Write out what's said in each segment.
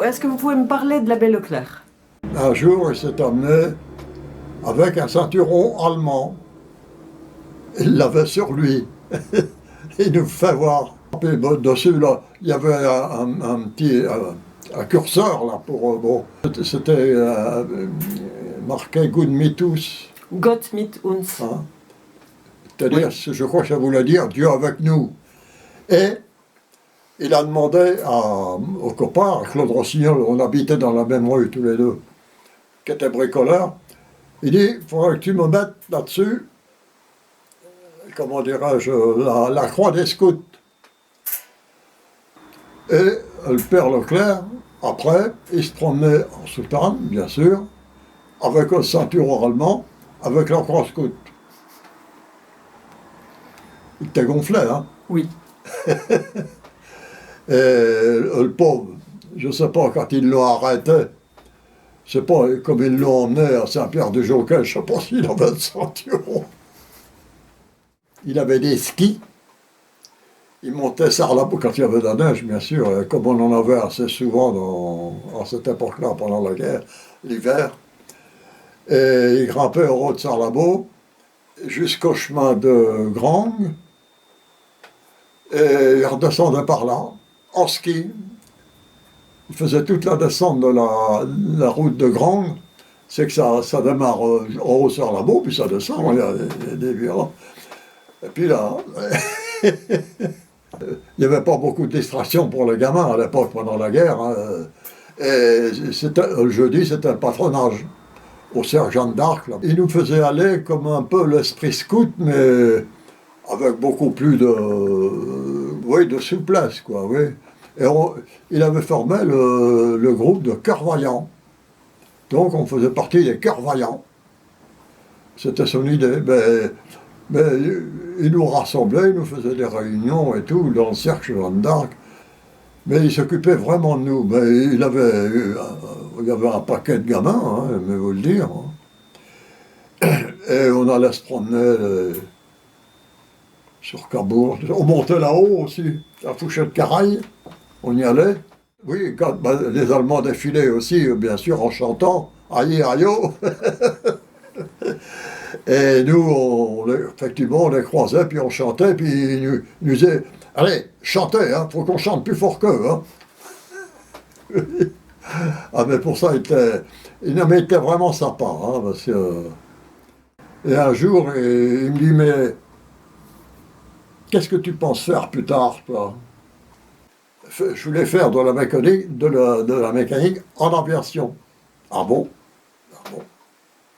est-ce que vous pouvez me parler de l'abbé Leclerc? Un jour, il s'est amené avec un ceinturon allemand. Il l'avait sur lui. Il nous fait voir. Et bon, dessus, là, il y avait un petit un curseur là pour bon. C'était marqué Good mit us. Gott mit uns. Hein? C'est-à-dire, oui. Je crois que ça voulait dire Dieu avec nous. Et il a demandé au copain, à Claude Rossignol, on habitait dans la même rue tous les deux, qui était bricoleur. Il dit, il faudrait que tu me mettes là-dessus, comment dirais-je, la croix des scouts. Et le père Leclerc, après, il se promenait en soutane, bien sûr, avec un ceinturon allemand, avec la croix scout. Il était gonflé, hein? Oui. Et le pauvre, je ne sais pas, quand ils l'ont arrêté, je ne sais pas, comme ils l'ont emmené à Saint-Pierre-du-Joquet, je ne sais pas s'il avait le ceinturon. Il avait des skis. Il montait Sarlabo quand il y avait de la neige, bien sûr, et comme on en avait assez souvent à cette époque-là, pendant la guerre, l'hiver. Et il grimpait au haut de Sarlabo jusqu'au chemin de Grang, et il redescendait par là, en ski. Il faisait toute la descente de la route de Grang, c'est que ça démarre au haut sur la boue, puis ça descend, il y a des violents. Et puis là, il n'y avait pas beaucoup de distractions pour les gamins à l'époque, pendant la guerre. Hein. Et le jeudi, c'était le patronage au Cercle Jeanne d'Arc. Il nous faisait aller comme un peu l'esprit scout, mais avec beaucoup plus de souplesse, quoi, oui. Et il avait formé le groupe de Cœurs Vaillants. Donc on faisait partie des Cœurs Vaillants. C'était son idée. Mais il nous rassemblait, il nous faisait des réunions et tout, dans le cercle Jeanne d'Arc. Mais il s'occupait vraiment de nous. Mais il y avait un paquet de gamins, hein, je vais vous le dire. Et on allait se promener sur Cabourg. On montait là-haut aussi, à Fouché-de-Caraï. On y allait. Oui, quand les Allemands défilaient aussi, bien sûr, en chantant « Aïe, aïe, oh !» Et nous, effectivement, on les croisait, puis on chantait, puis ils nous disaient « Allez, chantez, hein, faut qu'on chante plus fort qu'eux. Hein. » Ah, mais pour ça, il était vraiment sympa. Hein, parce que, et un jour, il me dit « Mais qu'est-ce que tu penses faire plus tard, toi ?» Je voulais faire de la mécanique en aviation. Ah bon? Ah bon.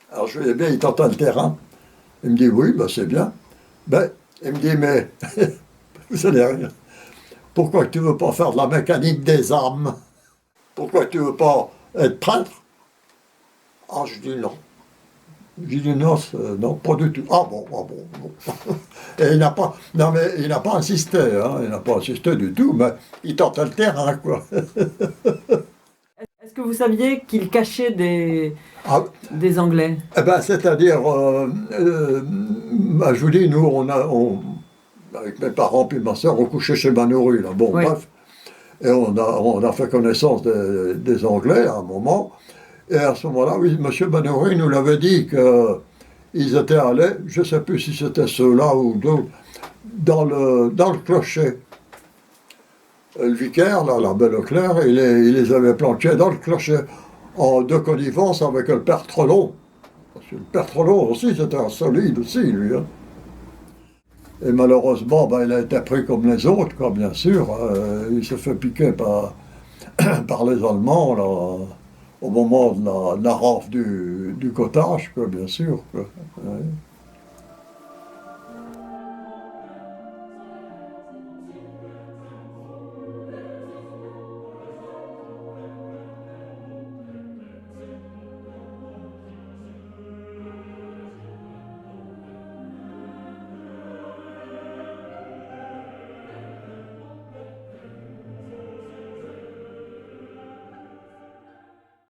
Alors je lui ai dit, il tentait le terrain. Il me dit, oui, ben c'est bien. Ben, il me dit, mais, vous allez rien. Pourquoi tu ne veux pas faire de la mécanique des armes? Pourquoi tu ne veux pas être prêtre? Ah, je dis non. J'ai dit non, non, pas du tout. Ah bon. Et il n'a pas insisté, hein, il n'a pas insisté du tout, mais il tentait le terrain, quoi. Est-ce que vous saviez qu'il cachait des Anglais? Eh ben, c'est-à-dire, je vous dis, nous, avec mes parents puis ma soeur, on couchait chez Manoury, là. Bon, oui. Bref. Et on a fait connaissance des Anglais à un moment. Et à ce moment-là, oui, M. Manoury nous l'avait dit qu'ils étaient allés, je ne sais plus si c'était ceux-là ou d'autres, dans le clocher. Le vicaire, là, l'abbé Leclerc, il les avait planqués dans le clocher, de connivence avec le père Trelon. Parce que le père Trelon aussi, c'était un solide aussi, lui. Hein. Et malheureusement, il a été pris comme les autres, quoi, bien sûr. Il s'est fait piquer par les Allemands, là, au moment de la rafle du cottage, quoi, bien sûr. Quoi. Ouais.